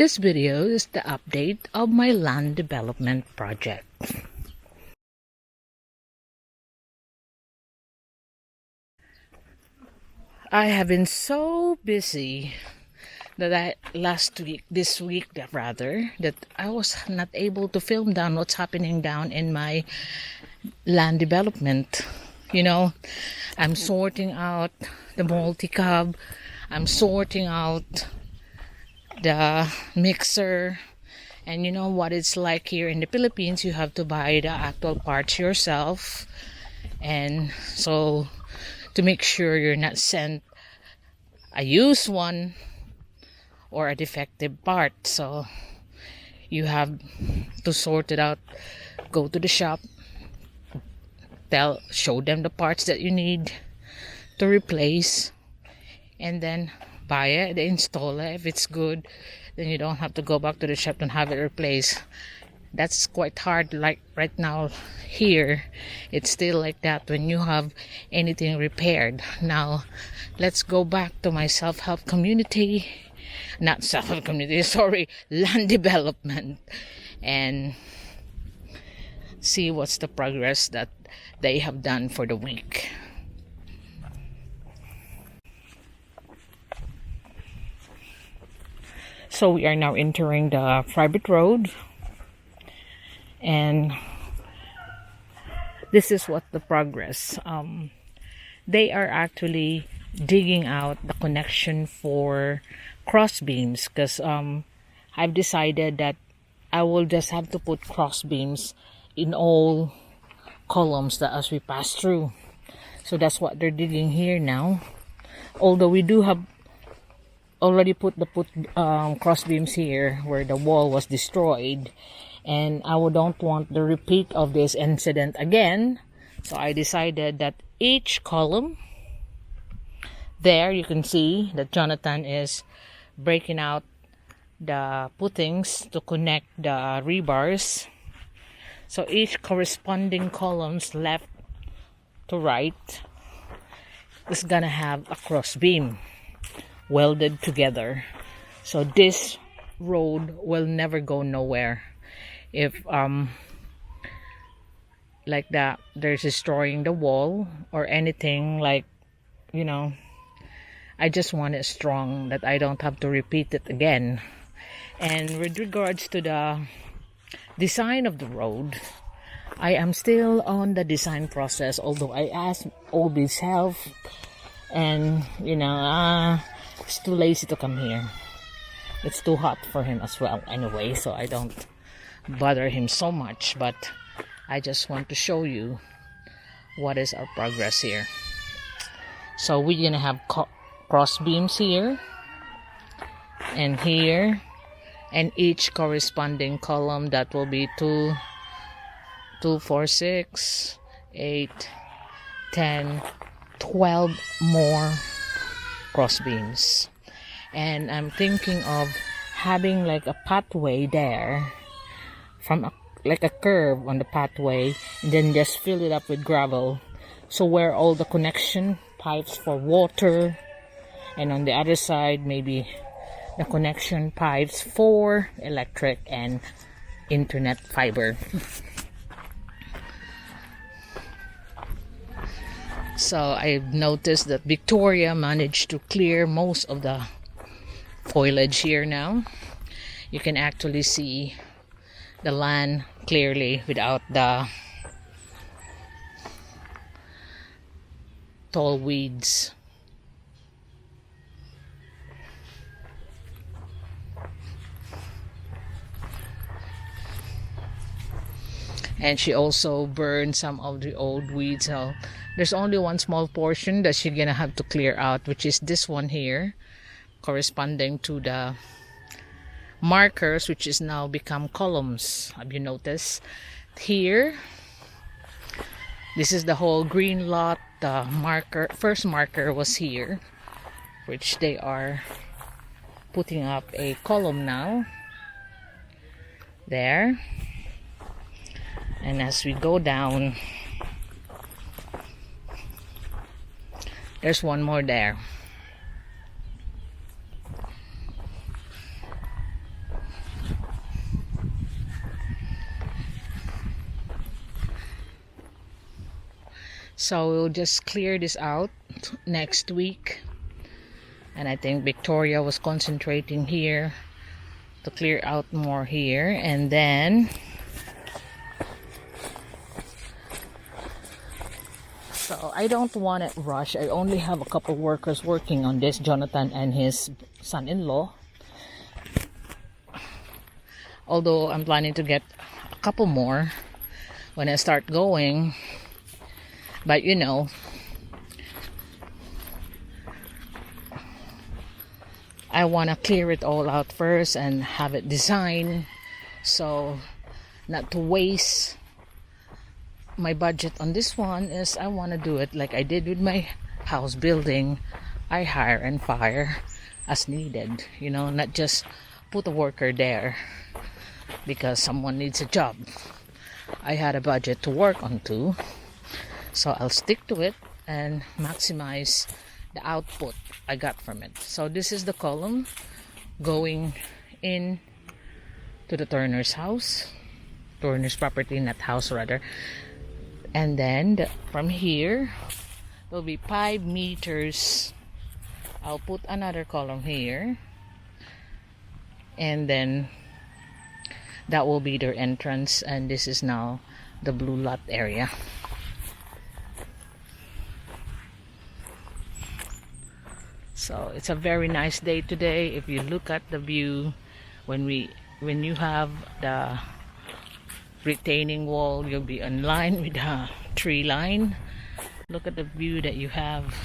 This video is the update of my land development project. I have been so busy that this week that I was not able to film down what's happening down in my land development. You know, I'm sorting out the multi-cab, I'm sorting out the mixer, and you know what it's like here in the Philippines. You have to buy the actual parts yourself, and so to make sure you're not sent a used one or a defective part, so you have to sort it out, go to the shop, show them the parts that you need to replace, and then buy it, install it. If it's good, then you don't have to go back to the shop and have it replaced. That's quite hard. Like right now here, it's still like that when you have anything repaired. Now let's go back to my self-help community, not self-help community, sorry, land development, and see what's the progress that they have done for the week. So we are now entering the private road, and this is what the progress. They are actually digging out the connection for cross beams, because I've decided that I will just have to put cross beams in all columns that as we pass through. So that's what they're digging here now, although we do have already put cross beams here where the wall was destroyed, and I don't want the repeat of this incident again. So I decided that each column there, you can see that Jonathan is breaking out the puttings to connect the rebars. So each corresponding columns left to right is gonna have a cross beam welded together. So this road will never go nowhere if like that there's destroying the wall or anything, like, you know, I just want it strong that I don't have to repeat it again. And with regards to the design of the road, I am still on the design process, although I asked Obi's help, and you know, it's too lazy to come here. It's too hot for him as well anyway, so I don't bother him so much, but I just want to show you what is our progress here. So we're gonna have cross beams here and here, and each corresponding column that will be 2, 4, 6, 8, 10, 12 more cross beams. And I'm thinking of having like a pathway there, from like a curve on the pathway, and then just fill it up with gravel, so where all the connection pipes for water, and on the other side maybe the connection pipes for electric and internet fiber. So I've noticed that Victoria managed to clear most of the foliage here now. You can actually see the land clearly without the tall weeds. And she also burned some of the old weeds, so there's only one small portion that she's gonna have to clear out, which is this one here, corresponding to the markers, which is now become columns. Have you noticed here? This is the whole green lot. The first marker was here, which they are putting up a column now there. And as we go down, there's one more there. So we'll just clear this out next week. And I think Victoria was concentrating here to clear out more here. And then so I don't want it rushed. I only have a couple workers working on this, Jonathan and his son-in-law. Although I'm planning to get a couple more when I start going. But you know, I want to clear it all out first and have it designed, so not to waste my budget on this one. Is I want to do it like I did with my house building. I hire and fire as needed, you know, not just put a worker there because someone needs a job. I had a budget to work on too, so I'll stick to it and maximize the output I got from it. So this is the column going in to the Turner's property, not house rather. And then from here will be 5 meters. I'll put another column here, and then that will be their entrance, and this is now the blue lot area. So it's a very nice day today. If you look at the view, when you have the retaining wall, you'll be in line with the tree line. Look at the view that you have.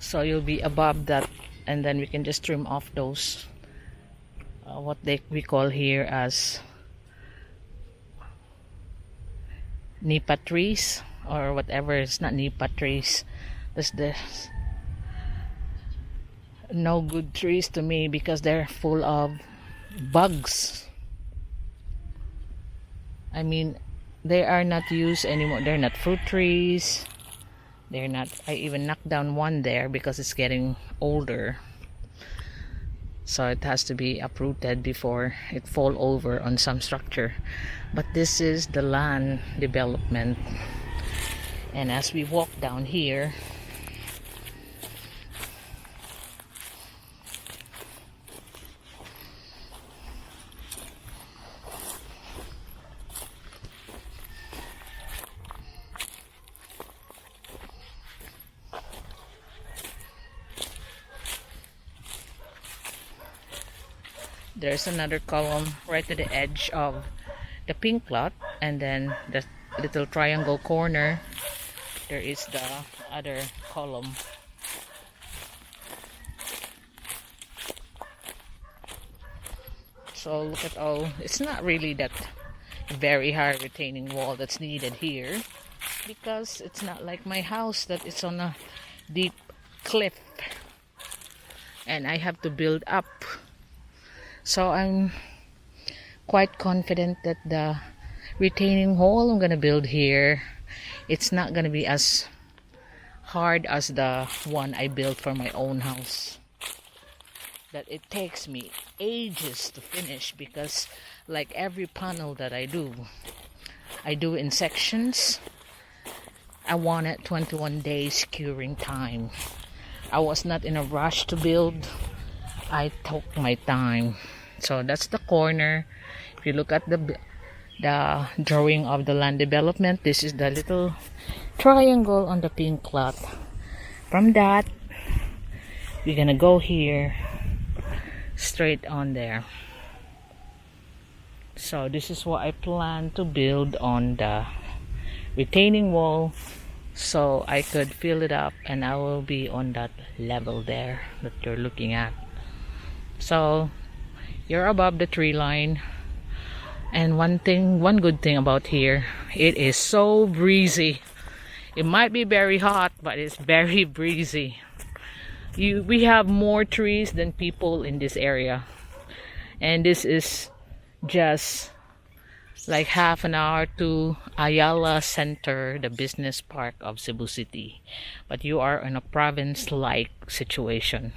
So you'll be above that, and then we can just trim off those what we call here as nipa trees or whatever. It's not nipa trees. There's no good trees to me because they're full of bugs. I mean, they are not used anymore. They're not fruit trees. They're not. I even knocked down one there because it's getting older, so it has to be uprooted before it fall over on some structure. But this is the land development, and as we walk down here, there's another column right to the edge of the pink lot, and then the little triangle corner, there is the other column. So look at all. It's not really that very high retaining wall that's needed here, because it's not like my house that it's on a deep cliff and I have to build up. So I'm quite confident that the retaining wall I'm gonna build here, it's not gonna be as hard as the one I built for my own house, that it takes me ages to finish, because like every panel that I do in sections. I wanted 21 days curing time. I was not in a rush to build. I took my time. So that's the corner. If you look at the drawing of the land development, this is the little triangle on the pink lot. From that, we're gonna go here straight on there. So this is what I plan to build on the retaining wall, so I could fill it up and I will be on that level there that you're looking at. So you're above the tree line, and one good thing about here, it is so breezy. It might be very hot, but it's very breezy. We have more trees than people in this area, and this is just like half an hour to Ayala Center, the business park of Cebu City, but you are in a province-like situation.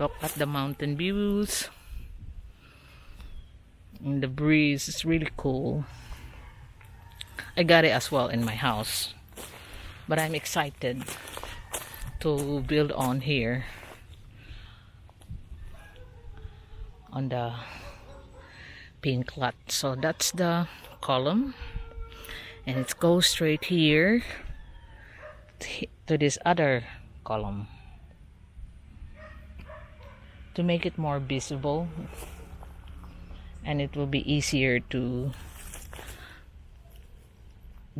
Look at the mountain views. And the breeze is really cool. I got it as well in my house. But I'm excited to build on here. On the pink lot. So that's the column. And it goes straight here to this other column. To make it more visible. And it will be easier to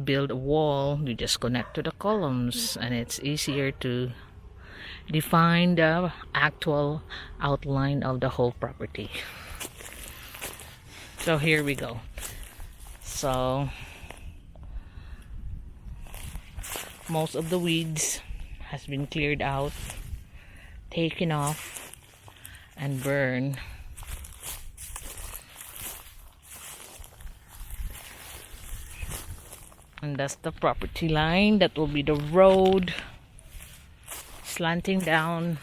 build a wall. You just connect to the columns, and it's easier to define the actual outline of the whole property. So here we go. So most of the weeds has been cleared out, taken off, and burned. And that's the property line. That will be the road slanting down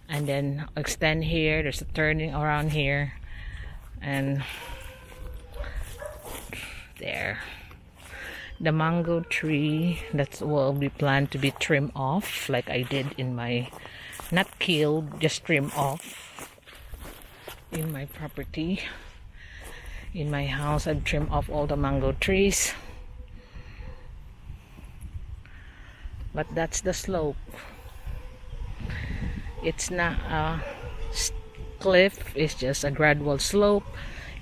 and then extend here. There's a turning around here and there. The mango tree that will be planned to be trimmed off, like I did in my, not killed, just trim off in my property. In my house, I've trimmed off all the mango trees. But that's the slope. It's not a cliff, it's just a gradual slope.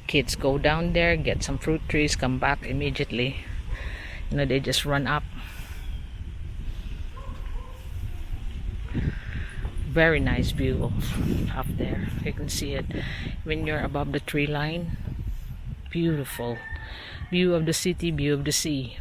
Kids go down there, get some fruit trees, come back immediately. You know, they just run up. Very nice view up there. You can see it when you're above the tree line. Beautiful view of the city, view of the sea.